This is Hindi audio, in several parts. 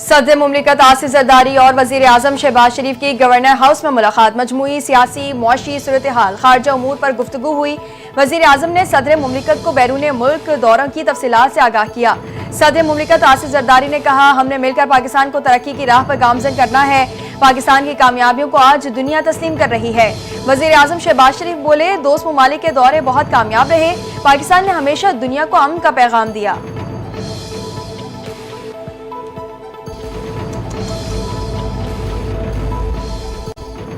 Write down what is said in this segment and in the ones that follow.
सदर मुमलिकत आसिफ जरदारी और वजीर आजम शहबाज शरीफ की गवर्नर हाउस में मुलाकात। मजमूई सियासी मुआशी सूरत हाल खारजा उमूर पर गुफ्तगू हुई। वजीर आजम ने सदर मुमलिकत को बैरून मुल्क दौरों की तफसीलात से आगाह किया। सदर मुमलिकत आसिफ जरदारी ने कहा, हमने मिलकर पाकिस्तान को तरक्की की राह पर गामजन करना है। पाकिस्तान की कामयाबियों को आज दुनिया तस्लीम कर रही है। वजीर आजम शहबाज शरीफ बोले, दोस्त ममालिक के दौरे बहुत कामयाब रहे। पाकिस्तान ने हमेशा दुनिया को अमन का पैगाम दिया।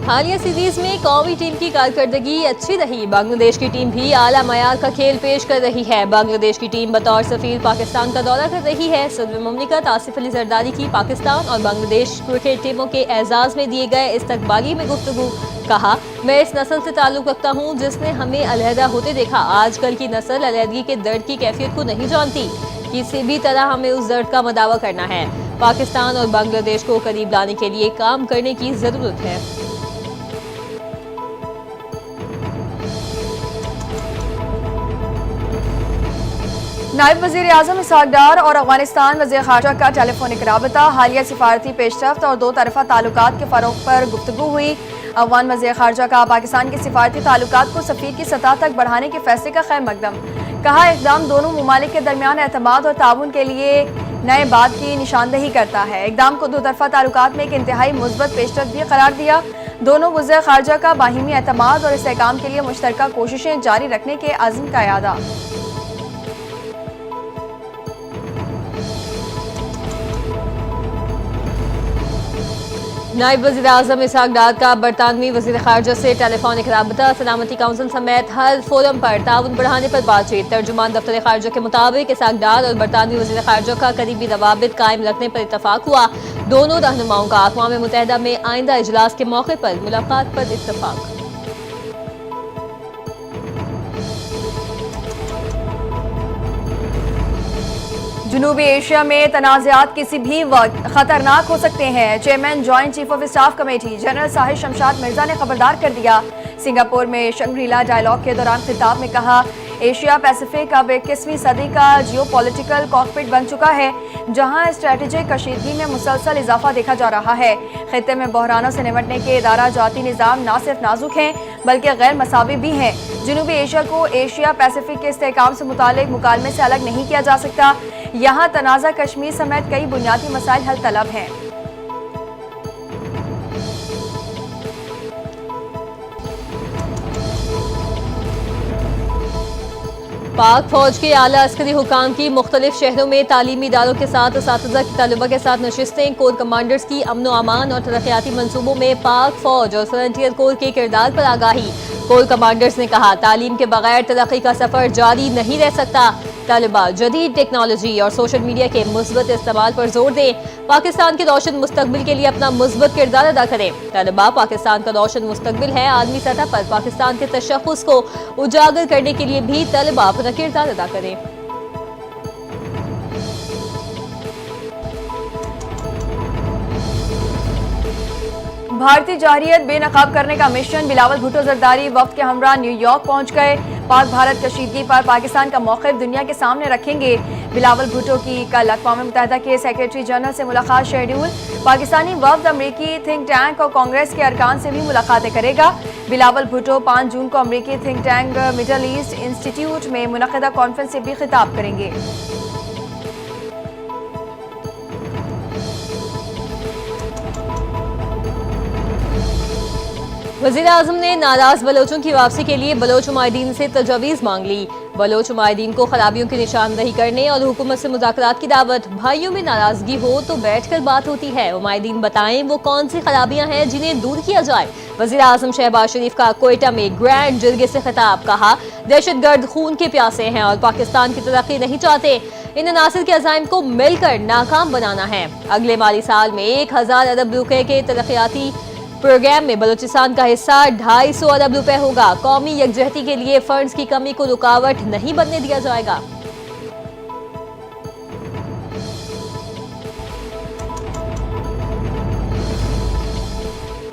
हालिया सीरीज में कौमी टीम की कारकर्दगी अच्छी रही। बांग्लादेश की टीम भी आला मयार का खेल पेश कर रही है। बांग्लादेश की टीम बतौर सफीर पाकिस्तान का दौरा कर रही है। सदर मुमलिकत आसिफ अली जरदारी की पाकिस्तान और बांग्लादेश क्रिकेट टीमों के एजाज में दिए गए इस्तकबाली में गुफ्तगू। कहा, मैं इस नस्ल से ताल्लुक रखता हूँ जिसने हमें अलहदा होते देखा। आजकल की नस्ल अलहदगी के दर्द की कैफियत को नहीं जानती। किसी भी तरह हमें उस दर्द का मदावा करना है। पाकिस्तान और बांग्लादेश को करीब लाने के लिए काम करने की जरूरत है। नायब वजीर आजम इसहाक डार और अफगानिस्तान वज़ीर ख़ारजा का टेलीफोनिक राबता। हालिया सिफारती पेशरफ्त और दो तरफ़ा ताल्लुकात के फ़रोग़ पर गुफ्तगू हुई। अफगान वज़ीर ख़ारजा का पाकिस्तान के सिफारती ताल्लुकात को सफ़ीर की सतह तक बढ़ाने के फैसले का खैर मकदम। कहा, इक़दाम दोनों ममालिक के दरमियान एतमाद और ताउन के लिए नए बाद की निशानदही करता है। इक़दाम को दो तरफ़ा ताल्लुकात में एक इंतहाई मुस्बत पेशरफ्त भी करार दिया। दोनों वज़ीर ख़ारजा का बाहिमी एतमाद और इस्तेहकाम के लिए मुश्तरका कोशिशें जारी रखने के अज़्म का यादा। नायब वज़ीर आज़म इसहाक डार का बरतानवी वज़ीर ख़ारजा से टेलीफोनिक राबता। सलामती काउंसिल समेत हर फोरम पर ताउन बढ़ाने पर बातचीत। तर्जुमान दफ्तर ख़ारजा के मुताबिक इसहाक डार और बरतानवी वज़ीर ख़ारजा का करीबी रवाबित कायम रखने पर इत्तफ़ाक़ हुआ। दोनों रहनुमाओं का अक़वाम मुत्तहिदा में आइंदा इजलास के मौके पर मुलाकात पर इत्तफ़ाक़। जनूबी एशिया में तनाज़ात किसी भी वक्त खतरनाक हो सकते हैं। Chairman joint chief of staff committee general Sahir Shamshad Mirza ने खबरदार कर दिया। सिंगापुर में शंग्रीला डायलॉग के दौरान खिताब में कहा, एशिया पैसिफिक अब 21वीं सदी का जियोपॉलिटिकल कॉकपिट बन चुका है, जहां स्ट्रेटेजिक कशीदगी में मुसलसल इजाफा देखा जा रहा है। खित्ते में बहरानों से निपटने के इदारा जाती निज़ाम न सिर्फ नाजुक हैं बल्कि गैर मसावी भी हैं। जनूबी एशिया को एशिया पैसिफिक के इस्तेहकाम से मुतालिक मुकालमे से अलग नहीं किया जा सकता। यहाँ तनाज़ा कश्मीर समेत कई बुनियादी मसाइल हल तलब हैं। पाक फौज के आला अस्करी हुकाम की मुख्तलिफ शहरों में तालीमी इदारों के साथ असातिज़ा की तलबा के साथ नशिस्तें। कोर कमांडर्स की अमन अमान और तरक्याती मनसूबों में पाक फौज और फ्रंटियर कोर के किरदार पर आगाही। कोर कमांडर्स ने कहा, तालीम के बगैर तरक्की का सफ़र जारी नहीं रह सकता। तलबा जदीद टेक्नोलॉजी और सोशल मीडिया के मुस्बत इस्तेमाल पर जोर दें। पाकिस्तान के रोशन मुस्तकबिल के लिए अपना मुस्बत किरदार अदा करें। तलबा पाकिस्तान का रोशन मुस्तकबिल है। आलमी सतह पर पाकिस्तान के तशख़्ख़ुस को उजागर करने के लिए भी तलबा अपना किरदार अदा करें। भारतीय जाहिरियत बेनकाब करने का मिशन। बिलावल भुट्टो जरदारी वफ्द के हमरा न्यूयॉर्क पहुंच गए। पाक भारत कशीदगी पर पाकिस्तान का मौक़िफ़ दुनिया के सामने रखेंगे। बिलावल भुट्टो की कल अक़वाम मुत्तहिदा के सेक्रेटरी जनरल से मुलाकात शेड्यूल। पाकिस्तानी वफ्द अमरीकी थिंक टैंक और कांग्रेस के अरकान से भी मुलाकातें करेगा। बिलावल भुट्टो 5 जून को अमरीकी think tank middle east institute में मुनक़िदा कॉन्फ्रेंस से भी खिताब करेंगे। वज़ीर आज़म ने नाराज बलोचों की वापसी के लिए बलोच उमायदीन से तजवीज़ मांग ली। बलोच उमायदीन को खराबियों की निशानदही करने और हुकूमत से मुज़ाकरात की दावत। भाइयों में नाराजगी हो तो बैठकर बात होती है। उमायदीन बताएं वो कौन सी खराबियां हैं जिन्हें दूर किया जाए। वज़ीर आज़म शहबाज शरीफ का कोयटा में ग्रैंड जिरगे से खिताब। कहा, दहशतगर्द खून के प्यासे हैं और पाकिस्तान की तरक्की नहीं चाहते। इन अनासिर के अज़ाइम को मिलकर नाकाम बनाना है। अगले माली साल में 1000 अरब रुपए के तरक्याती प्रोग्राम में बलूचिस्तान का हिस्सा 250 अरब रुपए होगा। कौमी यकजहती के लिए फंड्स की कमी को रुकावट नहीं बनने दिया जाएगा।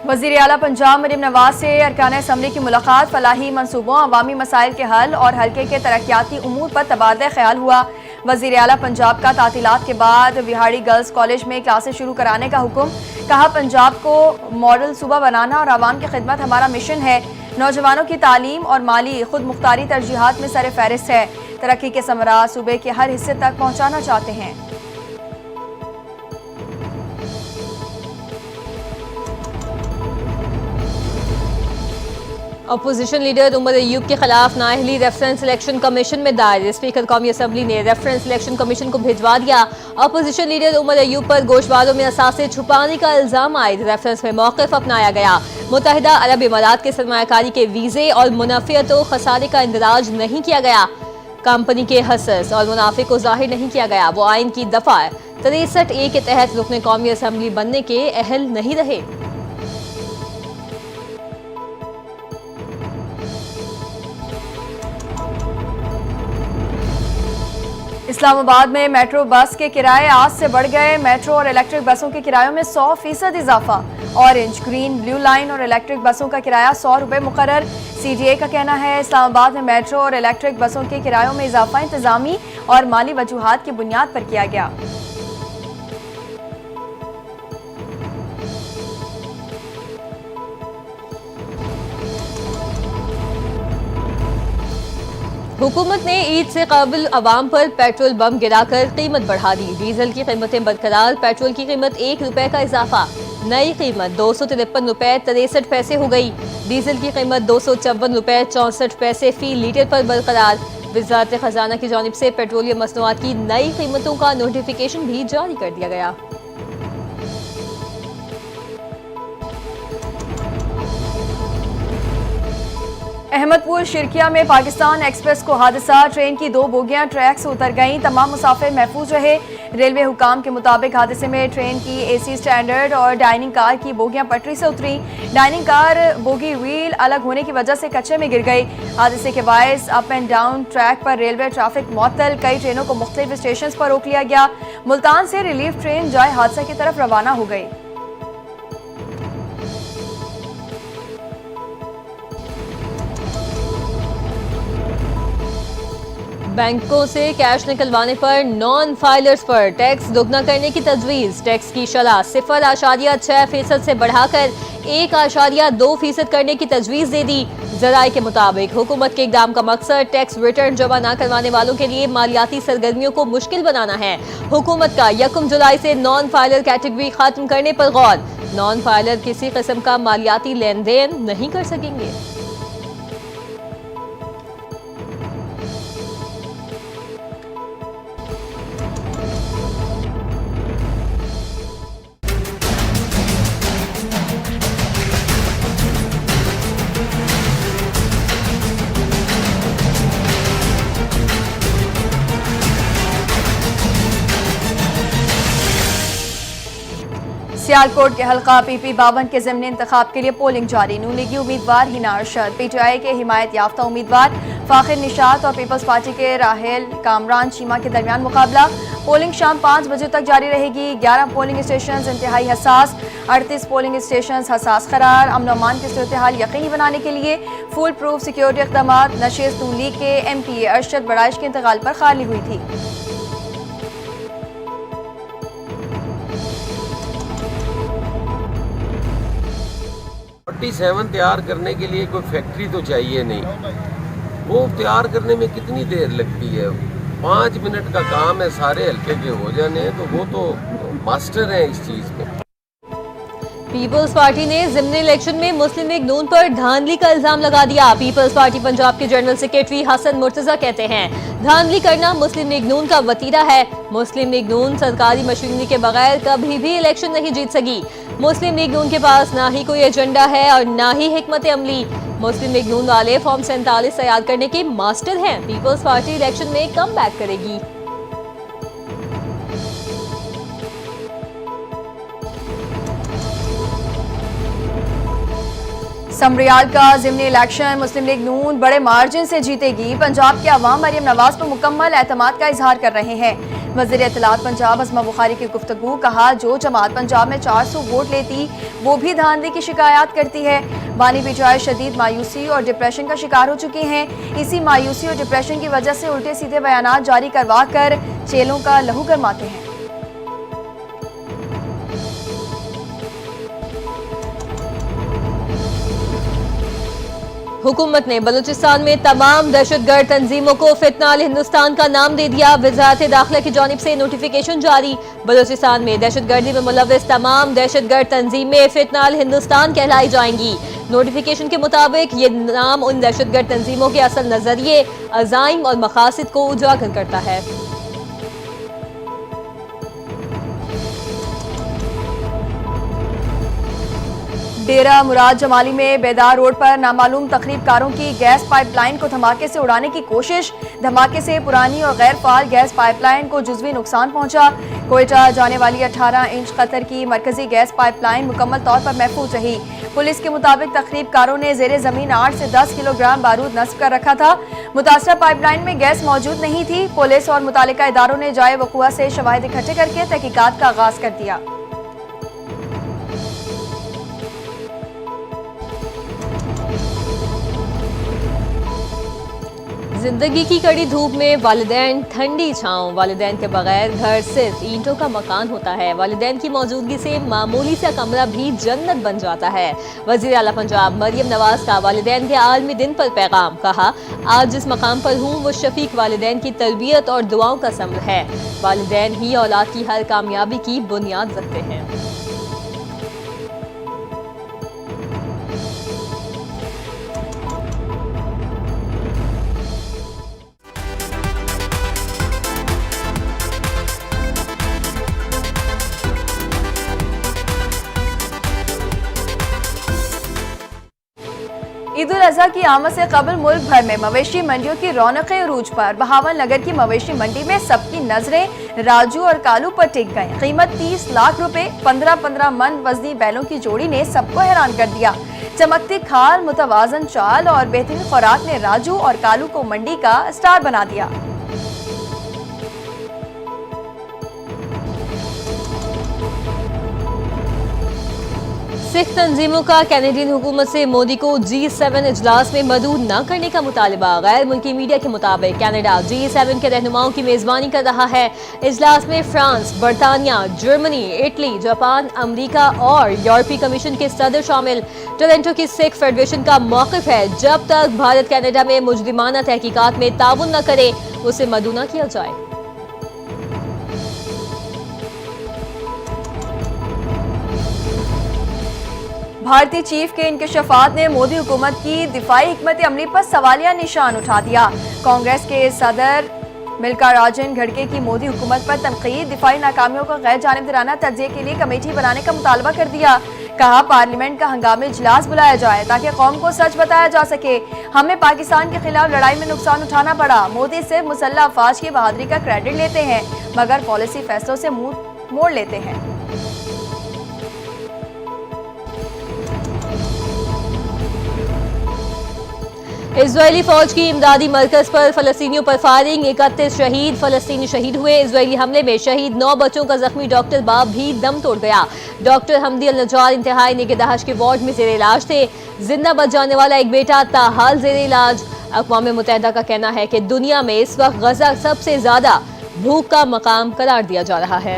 वज़ीर आला पंजाब मरीम नवाज से अरकान असम्बली की मुलाकात। फलाही मनसूबों, अवामी मसाइल के हल और हल्के के तरक्याती उमूर पर तबादला ख्याल हुआ। वजीर आला पंजाब का तातीलात के बाद विहाड़ी गर्ल्स कॉलेज में क्लासेस शुरू कराने का हुक्म। कहा, पंजाब को मॉडल सूबा बनाना और आवाम की खिदमत हमारा मिशन है। नौजवानों की तालीम और माली खुद मुख्तारी तरजीहात में सर फहरिस्त है। तरक्की के समरा सूबे के हर हिस्से तक पहुंचाना चाहते हैं। अपोजिशन लीडर उमर अयूब के खिलाफ नाअहली रेफरेंस इलेक्शन कमीशन में दायर। स्पीकर कौमी असम्बली ने रेफरेंस इलेक्शन कमीशन को भिजवा दिया। अपोजिशन लीडर उमर अयूब पर गोशवारों में असासे छुपाने का इल्जाम आयद। रेफरेंस में मौक़िफ़ अपनाया गया। मुत्तहिदा अरब इमारात के सरमायाकारी के वीज़े और मुनाफियत व खसारे का इंदराज नहीं किया गया। कंपनी के हसस और मुनाफे को जाहिर नहीं किया गया। वो आइन की दफ़ा 63A के तहत रुकने कौमी असम्बली बनने के अहल नहीं रहे। इस्लामाबाद में मेट्रो बस के किराए आज से बढ़ गए। मेट्रो और इलेक्ट्रिक बसों के किरायों में 100% इजाफा। ऑरेंज, ग्रीन, ब्लू लाइन और इलेक्ट्रिक बसों का किराया 100 रुपये मुकर्रर। CDA का कहना है, इस्लामाबाद में मेट्रो और इलेक्ट्रिक बसों के किरायों में इजाफा इंतजामी और माली वजूहात की बुनियाद पर किया गया। हुकूमत ने ईद से कबल अवाम पर पेट्रोल बम गिराकर कीमत बढ़ा दी। डीजल की कीमतें बरकरार, पेट्रोल की कीमत 1 रुपए का इजाफा। नई कीमत 253 रुपए 63 पैसे हो गई। डीजल की कीमत 254 रुपए 64 पैसे फी लीटर पर बरकरार। वज़ारत खजाना की जानिब से पेट्रोलियम मसनूआत की नई कीमतों का नोटिफिकेशन भी जारी कर दिया गया। अहमदपुर शिरकिया में पाकिस्तान एक्सप्रेस को हादसा। ट्रेन की 2 बोगियां ट्रैक से उतर गईं। तमाम मुसाफिर महफूज रहे। रेलवे हुकाम के मुताबिक हादसे में ट्रेन की AC स्टैंडर्ड और डाइनिंग कार की बोगियां पटरी से उतरी। डाइनिंग कार बोगी व्हील अलग होने की वजह से कच्चे में गिर गई। हादसे के बायस अप एंड डाउन ट्रैक पर रेलवे ट्रैफिक मुअत्तल। कई ट्रेनों को मुख्तलिफ स्टेशन पर रोक लिया गया। मुल्तान से रिलीफ ट्रेन जाए हादसा की तरफ रवाना हो गई। बैंकों से कैश निकलवाने पर नॉन फाइलर्स पर टैक्स दोगुना करने की तजवीज़। टैक्स की शरह 0.6% से बढ़ाकर 1.2% करने की तजवीज़ दे दी। ज़राए के मुताबिक हुकूमत के इक़दाम का मकसद टैक्स रिटर्न जमा न करवाने वालों के लिए मालियाती सरगर्मियों को मुश्किल बनाना है। हुकूमत का 1 जुलाई से नॉन फाइलर कैटेगरी खत्म करने पर गौर। नॉन फाइलर किसी किस्म का मालियाती लेन देन नहीं कर सकेंगे। सियालकोट के हल्का PP 52 के ज़िमनी इंतखाब के लिए पोलिंग जारी। नून लीगी उम्मीदवार हिना अरशद, PTI के हिमायत याफ्ता उम्मीदवार फाखिर निशात और पीपल्स पार्टी के राहेल कामरान चीमा के दरमियान मुकाबला। पोलिंग शाम 5 बजे तक जारी रहेगी। 11 पोलिंग स्टेशन इंतहाई हसास, 38 पोलिंग स्टेशन हसास करार। अमन अमान की सूरत हाल यकीनी बनाने के लिए फुल प्रूफ सिक्योरिटी इक़दाम। नशीस नून लीग के MP अरशद बड़ाइश के इंतकाल पर खाली हुई थी। तैयार करने के लिए कोई फैक्ट्री तो चाहिए नहीं। वो तैयार करने में कितनी देर लगती है? 5 मिनट का काम है सारे हल्के के हो जाने। तो वो तो मास्टर हैं इस चीज़ में। पीपल्स पार्टी ने ज़िमनी इलेक्शन में मुस्लिम लीग नून पर धांधली का इल्जाम लगा दिया। पीपल्स पार्टी पंजाब के जनरल सेक्रेटरी हसन मुर्तजा कहते हैं, धांधली करना मुस्लिम लीग नून का वतीरा है। मुस्लिम लीग नून सरकारी मशीनरी के बगैर कभी भी इलेक्शन नहीं जीत सकी। मुस्लिम लीग नून के पास ना ही कोई एजेंडा है और ना ही हिकमत अमली। मुस्लिम लीग नून वाले फॉर्म 47 तैयार करने के मास्टर हैं। पीपल्स पार्टी इलेक्शन में कम बैक करेगी। समरियाल का ज़िमनी इलेक्शन मुस्लिम लीग नून बड़े मार्जिन से जीतेगी। पंजाब के अवाम मरियम नवाज पर मुकम्मल एतमाद का इजहार कर रहे हैं। वज़ीर इत्तलात पंजाब अज़मा बुखारी की गुफ्तगू, कहा जो जमात पंजाब में 400 वोट लेती वो भी धांधली की शिकायत करती है। बानी बिजाय शदीद मायूसी और डिप्रेशन का शिकार हो चुके हैं। इसी मायूसी और डिप्रेशन की वजह से उल्टे सीधे बयानात जारी करवा कर चेलों का लहू गरमाते हैं। हुकूमत ने बलूचिस्तान में तमाम दहशतगर्द तंजीमों को फितनाल हिंदुस्तान का नाम दे दिया। वज़ारत दाखिला की जानिब से नोटिफिकेशन जारी। बलूचिस्तान में दहशतगर्दी में मुलव्वस तमाम दहशतगर्द तंजीमें फितनाल हिंदुस्तान कहलाई जाएंगी। नोटिफिकेशन के मुताबिक ये नाम उन दहशतगर्द तंजीमों के असल नजरिए, अज़ाइम और मकासद को उजागर करता है। डेरा मुराद जमाली में बेदार रोड पर नामालूम तखरीबकारों की गैस पाइपलाइन को धमाके से उड़ाने की कोशिश। धमाके से पुरानी और गैर फाल गैस पाइपलाइन को जुज़वी नुकसान पहुंचा। कोयटा जाने वाली 18 इंच कतर की मरकजी गैस पाइपलाइन मुकम्मल तौर पर महफूज रही। पुलिस के मुताबिक तखरीबकारों ने जेरे जमीन 8 से 10 किलोग्राम बारूद नस्ब कर रखा था। मुतासरा पाइपलाइन में गैस मौजूद नहीं थी। पुलिस और मुतालिका इदारों ने जाए वक़ुआ से शवाहिद इकट्ठे करके तहकीकात का आगाज कर दिया। जिंदगी की कड़ी धूप में वालिदैन ठंडी छांव। वालिदैन के बगैर घर सिर्फ ईंटों का मकान होता है। वालिदैन की मौजूदगी से मामूली सा कमरा भी जन्नत बन जाता है। वज़ीर आला पंजाब मरियम नवाज का वालिदैन के आलमी दिन पर पैगाम, कहा आज जिस मकाम पर हूँ वो शफीक वालिदैन की तरबियत और दुआओं का समर है। वालिदैन ही औलाद की हर कामयाबी की बुनियाद रखते हैं। ईद उल अजहा की आमद से कबल मुल्क भर में मवेशी मंडियों की रौनकें उरूज पर। बहावल नगर की मवेशी मंडी में सबकी नजरें राजू और कालू पर टिक गई। कीमत 30 लाख रुपए। 15-15 मन वजनी बैलों की जोड़ी ने सबको हैरान कर दिया। चमकती खाल, मुतवाजन चाल और बेहतरीन खुराक ने राजू और कालू को मंडी का स्टार बना दिया। सिख तंजीमों का कैनेडियन हुकूमत से मोदी को G7 इजलास में मदऊ न करने का मुतालबा। गैर मुल्की मीडिया के मुताबिक कैनेडा G7 के रहनुमाओं की मेजबानी कर रहा है। इजलास में फ्रांस, बरतानिया, जर्मनी, इटली, जापान, अमरीका और यूरोपीय कमीशन के सदर शामिल। टोरंटो की सिख फेडरेशन का मौक़िफ़ है जब तक भारत कैनेडा में मुजरिमाना तहकीकात में ताउन न करे उसे मदऊ न किया जाए। भारतीय चीफ के इंकशाफात ने मोदी हुकूमत की दिफाई हिकमत अमली पर सवालिया निशान उठा दिया। कांग्रेस के सदर मल्लिकार्जुन खड़गे की मोदी हुकूमत पर तनकीद। दिफाई नाकामियों को गैर जानिबदाराना तज्ज़िये के लिए कमेटी बनाने का मुतालबा कर दिया। कहा पार्लियामेंट का हंगामी इजलास बुलाया जाए ताकि कौम को सच बताया जा सके। हमें पाकिस्तान के खिलाफ लड़ाई में नुकसान उठाना पड़ा। मोदी सिर्फ मुसल्लह अफवाज की बहादुरी का क्रेडिट लेते हैं मगर पॉलिसी फैसलों से मुंह मोड़ लेते हैं। इजरायली फौज की इमदादी मरकज पर फलस्तीनियों पर फायरिंग। 31 शहीद फलस्तीनी शहीद हुए। इजरायली हमले में शहीद 9 बच्चों का जख्मी डॉक्टर बाब भी दम तोड़ गया। डॉक्टर हमदी अल नजार इंतहाई निगहदाश्त के वार्ड में जेर इलाज थे। जिंदा बच जाने वाला एक बेटा ताहाल जेर इलाज। अक़वाम मुत्तहिदा का कहना है कि दुनिया में इस वक्त गजा सबसे ज्यादा भूख का मकाम करार दिया जा रहा है।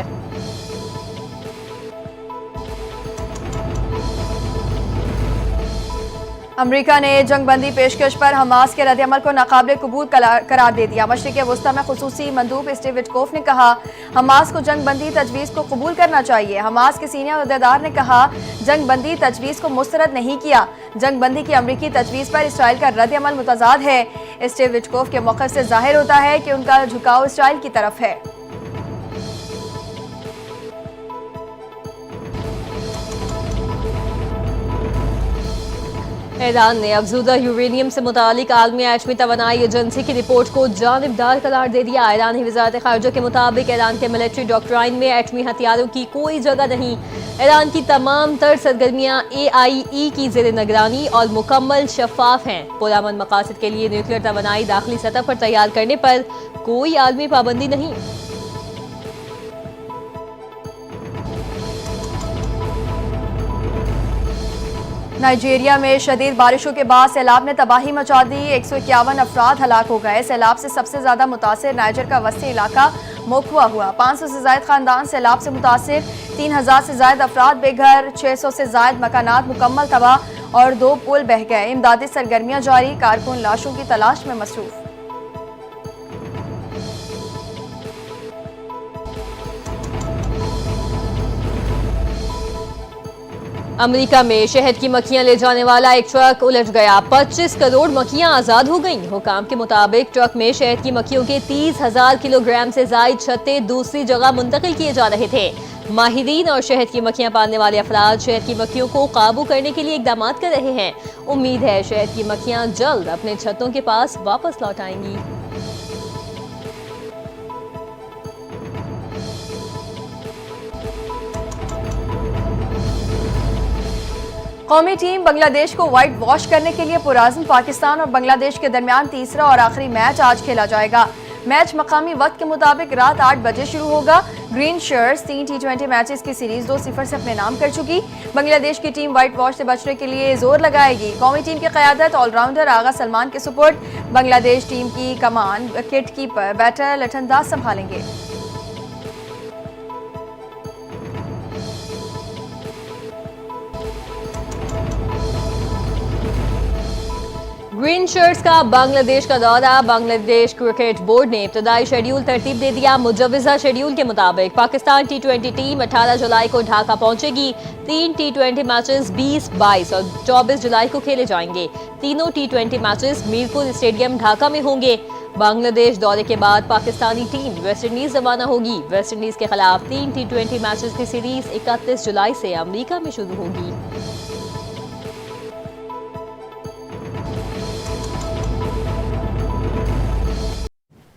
अमेरिका ने जंगबंदी पेशकश पर हमास के रद्द-ए-अमल को नाकाबिल कबूल करार दे दिया। मशरिक़ वस्ता में खुसूसी मंदूब स्टीव विटकोफ ने कहा हमास को जंगबंदी तजवीज़ को कबूल करना चाहिए। हमास के सीनियर अहदेदार ने कहा जंगबंदी तजवीज़ को मुस्तरद नहीं किया। जंगबंदी की अमरीकी तजवीज़ पर इसराइल का रद्द-ए-अमल मुतज़ाद है। स्टीव विटकोफ के मौक़िफ़ से जाहिर होता है कि उनका झुकाव इसराइल की तरफ है। ईरान ने अफजूदा यूरेनियम से मुतालिक आलमी एटमी तवानाई एजेंसी की रिपोर्ट को जानिबदार करार दे दिया। ईरानी वज़ारत ख़ारिजा के मुताबिक ईरान के मिलिट्री डॉक्ट्राइन में एटमी हथियारों की कोई जगह नहीं। ईरान की तमाम तर सरगर्मियाँ AIE की ज़ेर निगरानी और मुकम्मल शफाफ हैं। पुरअमन मकासद के लिए न्यूक्लियर तवानाई दाखिली सतह पर तैयार करने पर कोई आलमी पाबंदी नहीं। नाइजीरिया में शदीद बारिशों के बाद सैलाब ने तबाही मचा दी। 151 अफराद हलाक हो गए। सैलाब से सबसे ज्यादा मुतासिर नाइजर का वस्ती इलाका मोखवा हुआ। 500 से ज्यादा खानदान सैलाब से मुतासिर। 3000 से ज्यादा अफराद बेघर। 600 से ज्यादा मकानात मुकम्मल तबाह और 2 पुल बह गए। इमदादी सरगर्मियां जारी। कारकुन लाशों की तलाश में मसरूफ। अमेरिका में शहद की मक्खियां ले जाने वाला एक ट्रक उलट गया। 25 करोड़ मक्खियां आजाद हो गईं। हुकाम के मुताबिक ट्रक में शहद की मक्खियों के 30,000 किलोग्राम से जायद छत्ते दूसरी जगह मुंतकिल किए जा रहे थे। माहिरीन और शहद की मक्खियां पालने वाले अफराद शहद की मक्खियों को काबू करने के लिए इकदाम कर रहे हैं। उम्मीद है शहद की मक्खियां जल्द अपने छत्तों के पास वापस लौट आएंगी। कौमी टीम बांग्लादेश को व्हाइट वॉश करने के लिए पुराज़्म। पाकिस्तान और बांग्लादेश के दरमियान तीसरा और आखिरी मैच आज खेला जाएगा। मैच मकामी वक्त के मुताबिक रात 8 बजे शुरू होगा। ग्रीन शर्ट्स 3 T20 मैचेस की सीरीज 2-0 से अपने नाम कर चुकी। बांग्लादेश की टीम व्हाइट वॉश से बचने के लिए जोर लगाएगी। कौमी टीम की क़यादत ऑलराउंडर आगा सलमान के सुपुर्द। बांग्लादेश टीम की कमान विकेट कीपर बैटर लठनदास संभालेंगे। ग्रीन शर्ट्स का बांग्लादेश का दौरा। बांग्लादेश क्रिकेट बोर्ड ने इब्तदाई शेड्यूल तरतीब दे दिया। मुजव्वज़ा शेड्यूल के मुताबिक पाकिस्तान T20 टीम 18 जुलाई को ढाका पहुंचेगी। 3 T20 मैचेस 20, 22 और 24 जुलाई को खेले जाएंगे। तीनों T20 matches Mirpur stadium Dhaka में होंगे। बांग्लादेश दौरे के बाद पाकिस्तानी टीम वेस्ट इंडीज रवाना होगी। वेस्ट इंडीज के खिलाफ 3 T20 मैचेस की सीरीज 31 जुलाई से अमेरिका में शुरू होगी।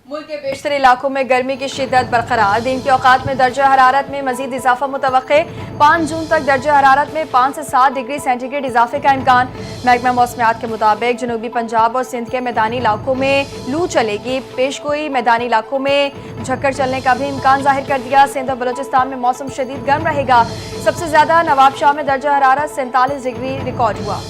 मुल्क के बेशतर इलाकों में गर्मी की शिद्दत बरकरार। दिन के औकात में दर्जा हरारत में मजीद इजाफा मुतवक्के। 5 जून तक दर्जा हरारत में 5 से 7 डिग्री सेंटीग्रेड इजाफे का इम्कान। महकमा मौसमियात के मुताबिक जनूबी पंजाब और सिंध के मैदानी इलाकों में लू चलेगी। पेशगोई मैदानी इलाकों में झक्कर चलने का भी इम्कान जाहिर कर दिया। सिंध और बलोचिस्तान में मौसम शदीद गर्म रहेगा। सबसे ज्यादा नवाबशाह में दर्जा हरारत 47 डिग्री रिकॉर्ड हुआ।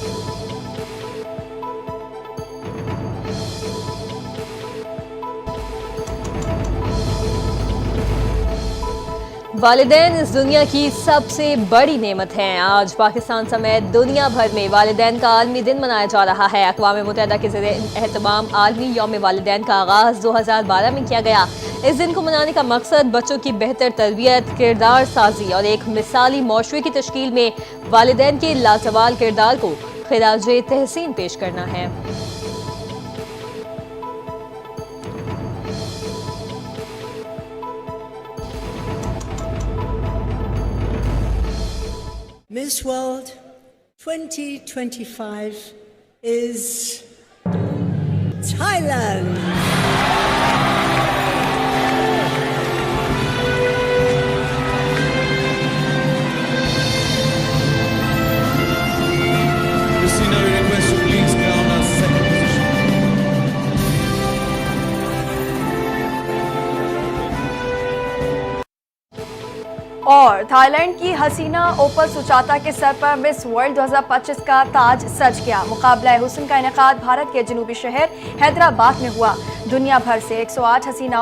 वालिदैन इस दुनिया की सबसे बड़ी नेमत हैं। आज पाकिस्तान समेत दुनिया भर में वालिदैन का आलमी दिन मनाया जा रहा है। अक़वाम मुत्तहिदा के ज़रिए एहतमाम आलमी यौम वालिदैन का आगाज़ 2012 में किया गया। इस दिन को मनाने का मकसद बच्चों की बेहतर तरबियत, किरदार साजी और एक मिसाली माशरे की तश्कील में वालिदैन के लाजवाल किरदार को खिराज तहसीन पेश करना है। Miss World 2025 is Thailand. Christina, we request you please crown our second position. और थाईलैंड की हसीना ओपर सुचाता के सर पर मिस वर्ल्ड 2025 का ताज सज गया। मुकाबला हुस्न का इनेकाद भारत के जनूबी शहर हैदराबाद में हुआ। दुनिया भर से 108 हसीनाओं